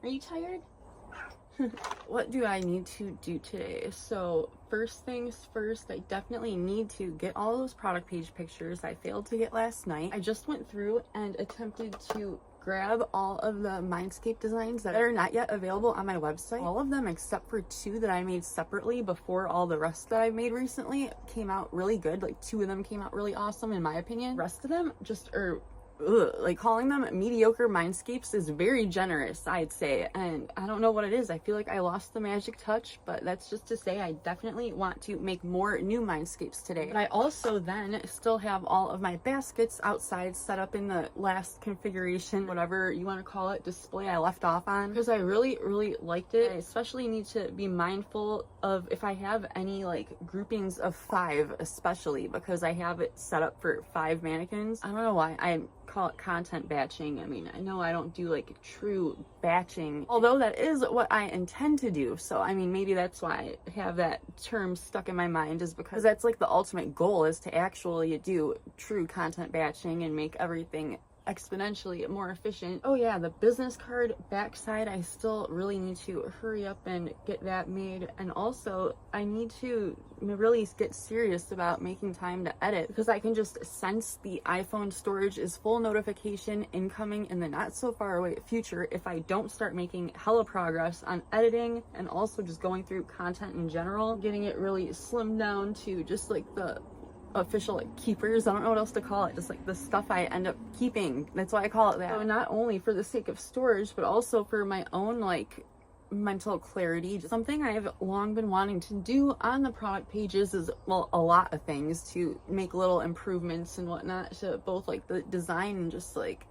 Are you tired? What do I need to do today? So first things first, I definitely need to get all those product page pictures I failed to get last night. I just went through and attempted to grab all of the Mindscape designs that are not yet available on my website. All of them except for 2 that I made separately before all the rest that I've made recently came out really good. Like 2 of them came out really awesome in my opinion. The rest of them just are like calling them mediocre mindscapes is very generous, I'd say, and I don't know what it is. I feel like I lost the magic touch, but that's just to say I definitely want to make more new mindscapes today. But I also then still have all of my baskets outside set up in the last configuration, whatever you want to call it, display I left off on, because I really liked it. I especially need to be mindful of if I have any like groupings of 5, especially because I have it set up for 5 mannequins. I don't know why I call it content batching. I mean, I know I don't do like true batching, although that is what I intend to do. So I mean, maybe that's why I have that term stuck in my mind, is because that's like the ultimate goal, is to actually do true content batching and make everything exponentially more efficient. Oh yeah, the business card backside, I still really need to hurry up and get that made, and also I need to really get serious about making time to edit, because I can just sense the iPhone storage is full notification incoming in the not so far away future if I don't start making hella progress on editing, and also just going through content in general, getting it really slimmed down to just like the official like keepers. I don't know what else to call it, just like the stuff I end up keeping. That's why I call it that. So not only for the sake of storage, but also for my own like mental clarity. Just something I've long been wanting to do on the product pages is, well, a lot of things to make little improvements and whatnot to both like the design and just like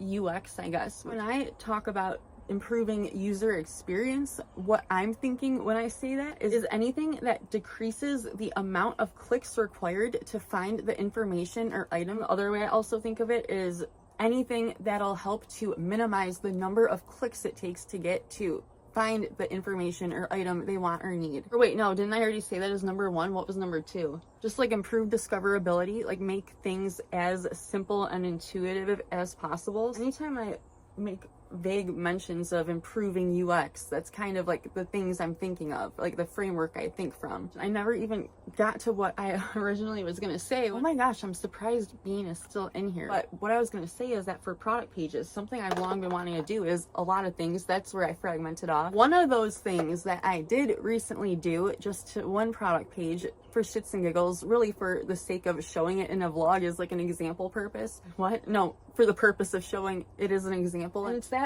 UX, I guess. When I talk about improving user experience, what I'm thinking when I say that is anything that decreases the amount of clicks required to find the information or item. The other way I also think of it is anything that'll help to minimize the number of clicks it takes to get to find the information or item they want or need. Or wait, no, didn't I already say that as number 1? What was number 2? Just like improve discoverability, like make things as simple and intuitive as possible. Anytime I make vague mentions of improving UX, that's kind of like the things I'm thinking of, like the framework I think from. I never even got to what I originally was gonna say. Oh my gosh, I'm surprised Bean is still in here. But what I was gonna say is that for product pages, something I've long been wanting to do is a lot of things. That's where I fragmented off. One of those things that I did recently do, just to one product page for shits and giggles, really for the sake of showing it in a vlog as like an example purpose. What? No, for the purpose of showing it as an example. And it's that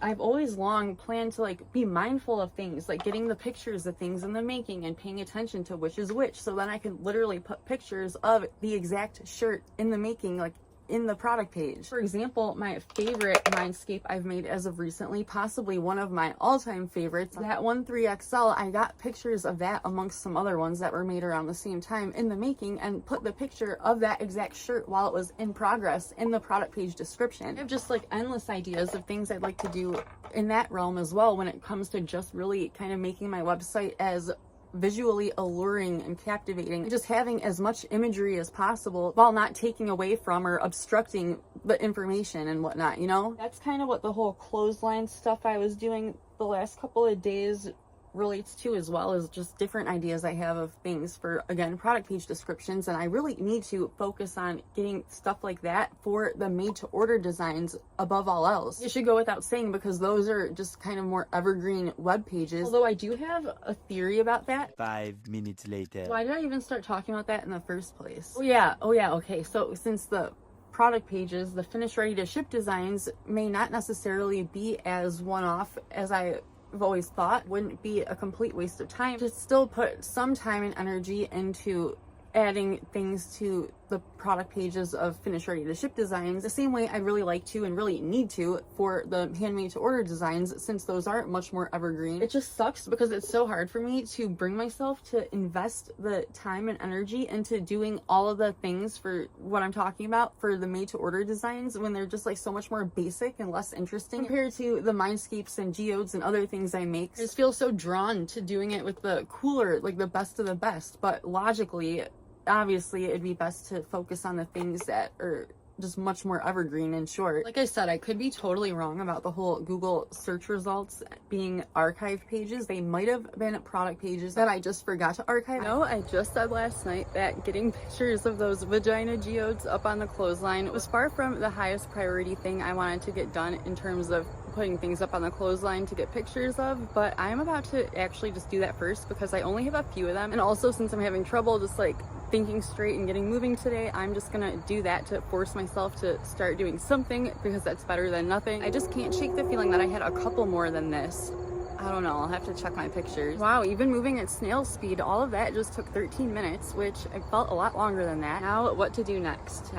I've always long planned to like be mindful of things, like getting the pictures of things in the making and paying attention to which is which, so then I can literally put pictures of the exact shirt in the making, like in the product page. For example, my favorite Mindscape I've made as of recently, possibly one of my all-time favorites, that 13XL, I got pictures of that amongst some other ones that were made around the same time in the making, and put the picture of that exact shirt while it was in progress in the product page description. I have just like endless ideas of things I'd like to do in that realm as well when it comes to just really kind of making my website as visually alluring and captivating, just having as much imagery as possible while not taking away from or obstructing the information and whatnot, you know? That's kind of what the whole clothesline stuff I was doing the last couple of days relates to, as well as just different ideas I have of things for, again, product page descriptions. And I really need to focus on getting stuff like that for the made to order designs above all else. It should go without saying, because those are just kind of more evergreen web pages. Although I do have a theory about that. 5 minutes later. Why did I even start talking about that in the first place? Oh yeah, okay. So since the product pages, the finished ready to ship designs may not necessarily be as one-off as I've always thought, wouldn't be a complete waste of time to still put some time and energy into adding things to the product pages of finished ready to ship designs the same way I really like to and really need to for the handmade to order designs, since those are much more evergreen. It just sucks because it's so hard for me to bring myself to invest the time and energy into doing all of the things for what I'm talking about for the made to order designs when they're just like so much more basic and less interesting compared to the mindscapes and geodes and other things I make. I just feel so drawn to doing it with the cooler, like the best of the best, but logically, obviously it'd be best to focus on the things that are just much more evergreen and short. Like I said, I could be totally wrong about the whole Google search results being archive pages. They might have been product pages that I just forgot to archive. No, I just said last night that getting pictures of those vagina geodes up on the clothesline was far from the highest priority thing I wanted to get done in terms of putting things up on the clothesline to get pictures of, but I'm about to actually just do that first because I only have a few of them. And also, since I'm having trouble just like thinking straight and getting moving today, I'm just gonna do that to force myself to start doing something, because that's better than nothing. I just can't shake the feeling that I had a couple more than this. I don't know, I'll have to check my pictures. Wow, even moving at snail speed, all of that just took 13 minutes, which I felt a lot longer than that. Now, what to do next?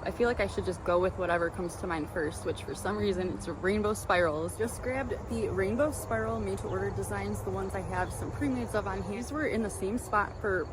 I feel like I should just go with whatever comes to mind first, which for some reason it's rainbow spirals. Just grabbed the rainbow spiral made to order designs, the ones I have some pre-mades of on here. These were in the same spot for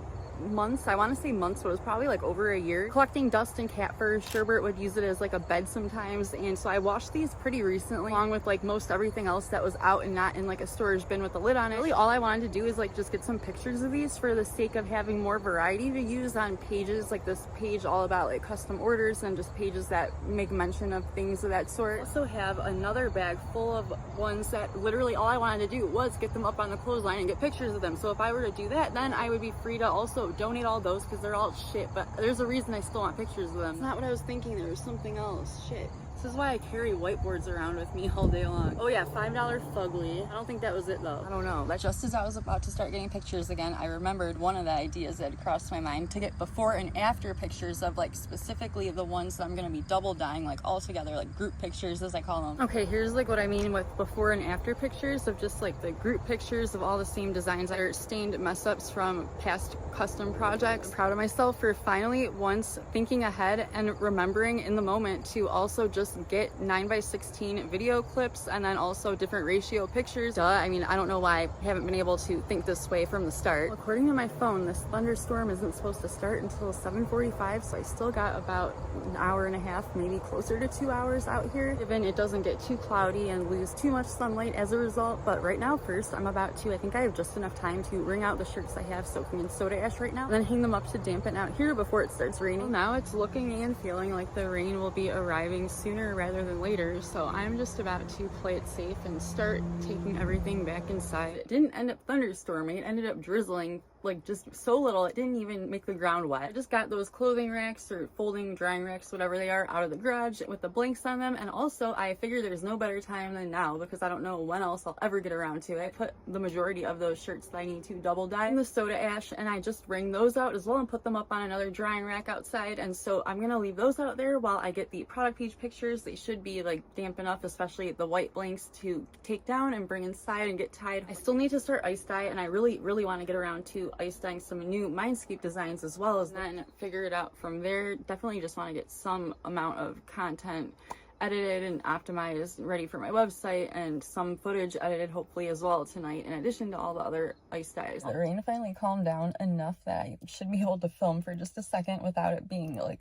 months. I want to say months, but it was probably like over a year. Collecting dust and cat fur. Sherbert would use it as like a bed sometimes, and so I washed these pretty recently, along with like most everything else that was out and not in like a storage bin with a lid on it. Really all I wanted to do is like just get some pictures of these for the sake of having more variety to use on pages like this page all about like custom orders and just pages that make mention of things of that sort. I also have another bag full of ones that literally all I wanted to do was get them up on the clothesline and get pictures of them. So if I were to do that, then I would be free to also donate all those, because they're all shit, but there's a reason I still want pictures of them. It's not what I was thinking. There was something else. Shit. This is why I carry whiteboards around with me all day long. Oh yeah, $5 fugly. I don't think that was it though. I don't know. But just as I was about to start getting pictures again, I remembered one of the ideas that had crossed my mind to get before and after pictures of like specifically the ones that I'm gonna be double dyeing, like all together, like group pictures as I call them. Okay, here's like what I mean with before and after pictures of just like the group pictures of all the same designs that are stained mess ups from past custom projects. I'm proud of myself for finally once thinking ahead and remembering in the moment to also just get 9x16 video clips and then also different ratio pictures. Duh, I mean, I don't know why I haven't been able to think this way from the start. Well, according to my phone, this thunderstorm isn't supposed to start until 7:45, so I still got about an hour and a half, maybe closer to 2 hours out here, given it doesn't get too cloudy and lose too much sunlight as a result. But right now, first, I'm about to, I think I have just enough time to wring out the shirts I have soaking in soda ash right now, and then hang them up to dampen out here before it starts raining. Well, now it's looking and feeling like the rain will be arriving sooner rather than later, so I'm just about to play it safe and start taking everything back inside. It didn't end up thunderstorming, it ended up drizzling like just so little it didn't even make the ground wet. I just got those clothing racks or folding drying racks, whatever they are, out of the garage with the blanks on them, and also I figured there's no better time than now because I don't know when else I'll ever get around to it. I put the majority of those shirts that I need to double dye in the soda ash, and I just wring those out as well and put them up on another drying rack outside, and so I'm gonna leave those out there while I get the product page pictures. They should be like damp enough, especially the white blanks, to take down and bring inside and get tied. I still need to start ice dye, and I really want to get around to ice dyeing some new Mindscape designs as well, as then figure it out from there. Definitely just want to get some amount of content edited and optimized ready for my website, and some footage edited hopefully as well tonight, in addition to all the other ice dyes. The rain finally calmed down enough that I should be able to film for just a second without it being like...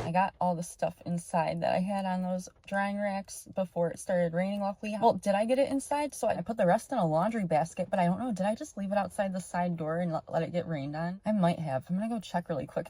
I got all the stuff inside that I had on those drying racks before it started raining, luckily. Well, did I get it inside? So I put the rest in a laundry basket, but I don't know, did I just leave it outside the side door and let it get rained on? I might have. I'm gonna go check really quick.